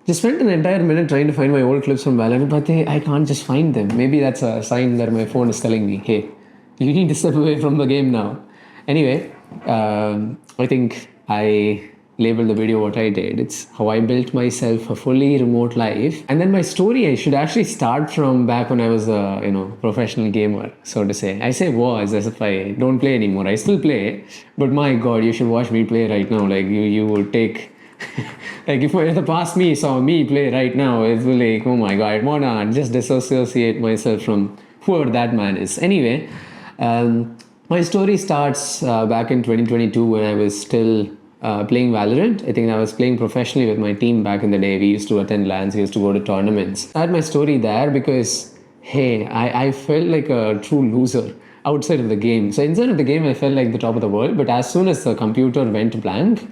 Just spent an entire minute trying to find my old clips from Valorant, but I can't just find them. Maybe that's a sign that my phone is telling me, hey, you need to step away from the game now. Anyway, I think I labeled the video what I did. It's how I built myself a fully remote life. And then my story, I should actually start from back when I was a professional gamer, so to say. I say was as if I don't play anymore. I still play, but my God, you should watch me play right now. Like you would take. Like if the past me saw me play right now, it's like, oh my God, I wanna just disassociate myself from whoever that man is. Anyway, my story starts back in 2022 when I was still playing Valorant. I think I was playing professionally with my team back in the day. We used to attend LANs, we used to go to tournaments. I had my story there because, hey, I felt like a true loser outside of the game. So inside of the game, I felt like the top of the world. But as soon as the computer went blank,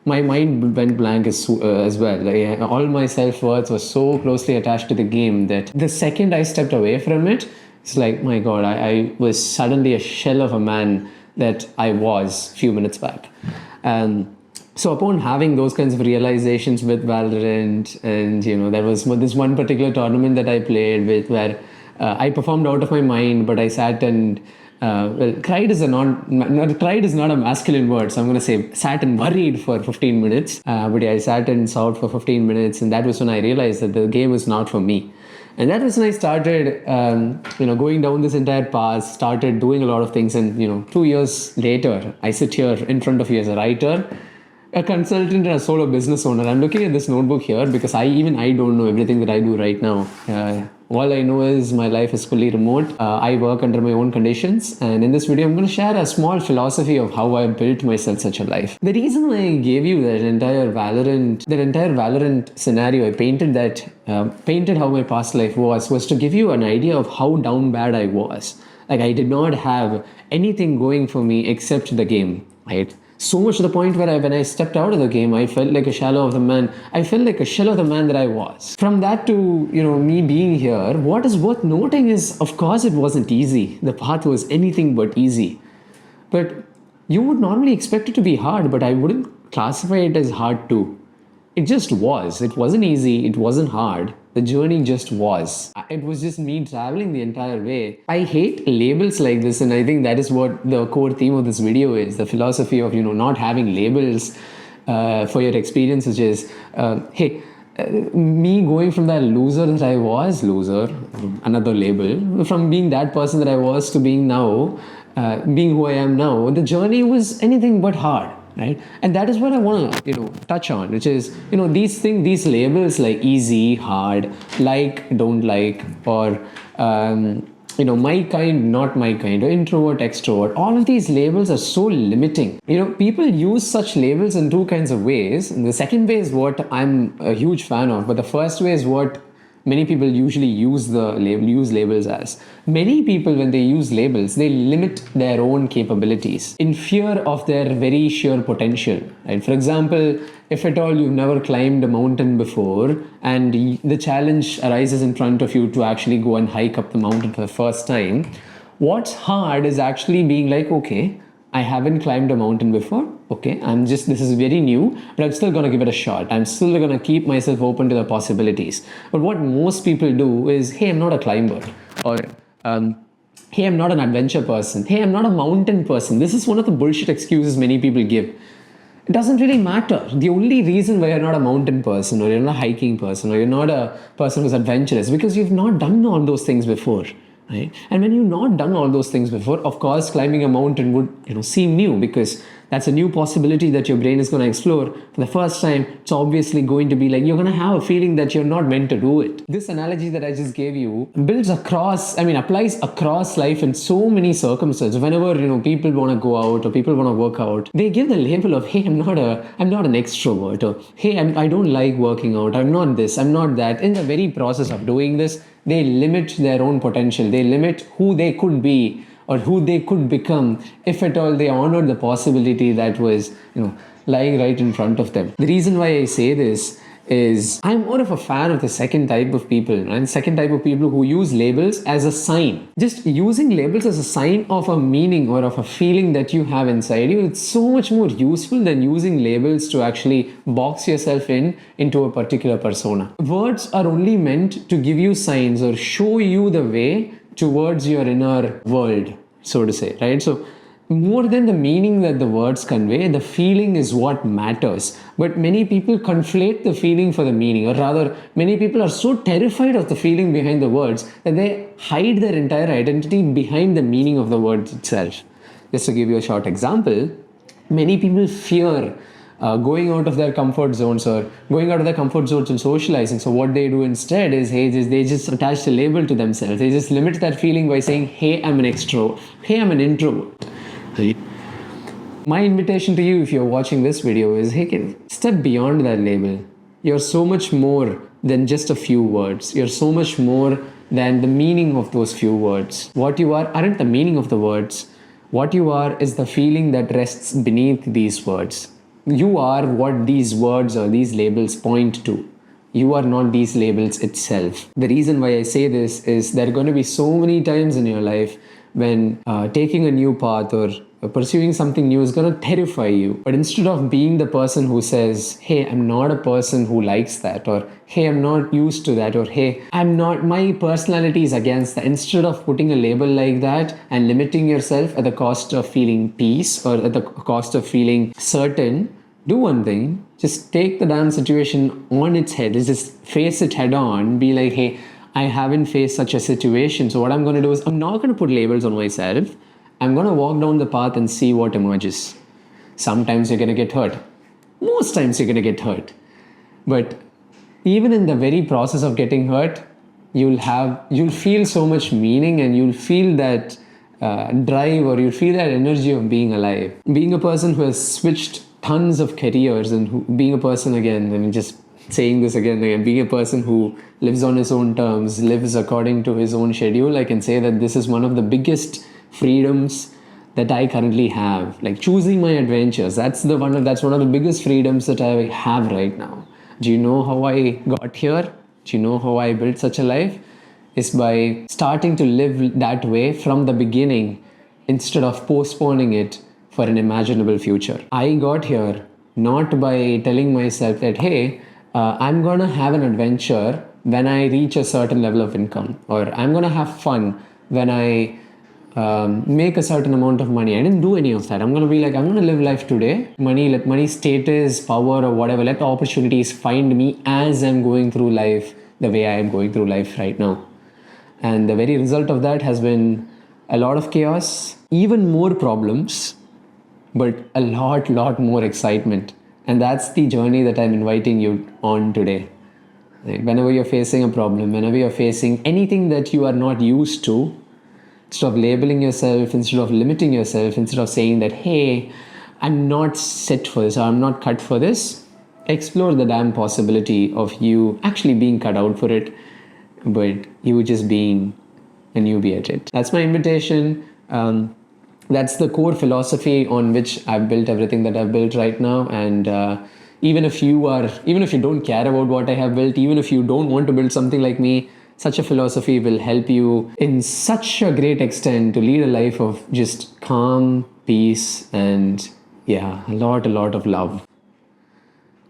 my mind went blank as well. Like, all my self-worth was so closely attached to the game that the second I stepped away from it, it's like, my God, I was suddenly a shell of a man that I was a few minutes back. So upon having those kinds of realizations with Valorant, and there was this one particular tournament that I played with where I performed out of my mind, but I sat and cried is not a masculine word, so I'm going to say sat and worried for 15 minutes. But yeah, I sat and sobbed for 15 minutes, and that was when I realized that the game was not for me. And that was when I started, going down this entire path, started doing a lot of things. And, 2 years later, I sit here in front of you as a writer, a consultant, and a solo business owner. I'm looking at this notebook here because I don't know everything that I do right now. All I know is my life is fully remote. I work under my own conditions. And in this video, I'm going to share a small philosophy of how I built myself such a life. The reason why I gave you that entire Valorant scenario, I painted how my past life was to give you an idea of how down bad I was. Like I did not have anything going for me except the game, right? So much to the point where when I stepped out of the game, I felt like a shell of the man. I felt like a shell of the man that I was. From that to, me being here, what is worth noting is, of course, it wasn't easy. The path was anything but easy. But you would normally expect it to be hard, but I wouldn't classify it as hard too. It just was. It wasn't easy. It wasn't hard. The journey just was. It was just me traveling the entire way. I hate labels like this, and I think that is what the core theme of this video is. The philosophy of, not having labels for your experience, which is, me going from that loser that I was, another label, from being that person that I was to being now, being who I am now, the journey was anything but hard. Right? And that is what I want to, touch on, which is, these labels like easy, hard, like, don't like, or, my kind, not my kind, or introvert, extrovert. All of these labels are so limiting. People use such labels in two kinds of ways. And the second way is what I'm a huge fan of, but the first way is what many people usually use labels as. Many people, when they use labels, they limit their own capabilities in fear of their very sheer potential. Right? For example, if at all you've never climbed a mountain before and the challenge arises in front of you to actually go and hike up the mountain for the first time, what's hard is actually being like, okay, I haven't climbed a mountain before. Okay, this is very new, but I'm still going to give it a shot. I'm still going to keep myself open to the possibilities. But what most people do is, hey, I'm not a climber. Or, hey, I'm not an adventure person. Hey, I'm not a mountain person. This is one of the bullshit excuses many people give. It doesn't really matter. The only reason why you're not a mountain person, or you're not a hiking person, or you're not a person who's adventurous, because you've not done all those things before. Right? And when you've not done all those things before, of course, climbing a mountain would seem new, because that's a new possibility that your brain is going to explore for the first time. It's obviously going to be like, you're going to have a feeling that you're not meant to do it. This analogy that I just gave you applies across life in so many circumstances. Whenever, people want to go out or people want to work out, they give the label of, hey, I'm not an extrovert, or hey, I don't like working out. I'm not this, I'm not that. In the very process of doing this, they limit their own potential. They limit who they could be or who they could become if at all they honored the possibility that was, lying right in front of them. The reason why I say this is I'm more of a fan of the second type of people, and second type of people who use labels as a sign. Just using labels as a sign of a meaning or of a feeling that you have inside you, it's so much more useful than using labels to actually box yourself into a particular persona. Words are only meant to give you signs or show you the way towards your inner world, so to say, right? So more than the meaning that the words convey, the feeling is what matters. But many people conflate the feeling for the meaning, or rather, many people are so terrified of the feeling behind the words that they hide their entire identity behind the meaning of the words itself. Just to give you a short example, many people fear going out of their comfort zones or going out of their comfort zones and socializing. So what they do instead is, they just attach a label to themselves. They just limit that feeling by saying, hey, I'm an extrovert. Hey, I'm an introvert. Right? My invitation to you, if you're watching this video, is, hey, step beyond that label. You're so much more than just a few words. You're so much more than the meaning of those few words. What you are aren't the meaning of the words. What you are is the feeling that rests beneath these words. You are what these words or these labels point to. You are not these labels itself. The reason why I say this is there are going to be so many times in your life when taking a new path or pursuing something new is going to terrify you. But instead of being the person who says, hey, I'm not a person who likes that, or hey, I'm not used to that, or hey, my personality is against that. Instead of putting a label like that and limiting yourself at the cost of feeling peace or at the cost of feeling certain, do one thing. Just take the damn situation on its head. Just face it head on. Be like, hey, I haven't faced such a situation. So what I'm going to do is I'm not going to put labels on myself. I'm going to walk down the path and see what emerges. Sometimes you're going to get hurt. Most times you're going to get hurt. But even in the very process of getting hurt, you'll feel so much meaning, and you'll feel that drive, or you'll feel that energy of being alive. Being a person who has switched tons of careers, and being a person, again, I mean, just saying this again, being a person who lives on his own terms, lives according to his own schedule, I can say that this is one of the biggest freedoms that I currently have. Like choosing my adventures, that's one of the biggest freedoms that I have right now. Do you know how I got here? Do you know how I built such a life? Is by starting to live that way from the beginning instead of postponing it for an imaginable future. I got here not by telling myself that, hey, I'm gonna have an adventure when I reach a certain level of income, or I'm gonna have fun when I make a certain amount of money. I didn't do any of that. I'm gonna be like, I'm gonna live life today. Let money, status, power, or whatever, let opportunities find me as I'm going through life the way I am going through life right now. And the very result of that has been a lot of chaos, even more problems, but a lot more excitement. And that's the journey that I'm inviting you on today. Like whenever you're facing a problem, whenever you're facing anything that you are not used to, instead of labeling yourself, instead of limiting yourself, instead of saying that, hey, I'm not set for this, or I'm not cut for this, explore the damn possibility of you actually being cut out for it, but you just being a newbie at it. That's my invitation. That's the core philosophy on which I've built everything that I've built right now. And even if you don't care about what I have built, even if you don't want to build something like me, such a philosophy will help you in such a great extent to lead a life of just calm, peace, and a lot of love.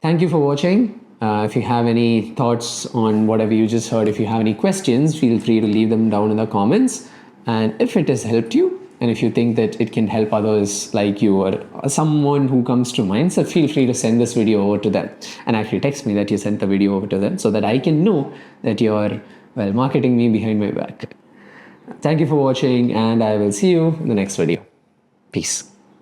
Thank you for watching. If you have any thoughts on whatever you just heard, if you have any questions, feel free to leave them down in the comments. And if it has helped you, and if you think that it can help others like you or someone who comes to mind, so feel free to send this video over to them and actually text me that you sent the video over to them so that I can know that you're, marketing me behind my back. Thank you for watching, and I will see you in the next video. Peace.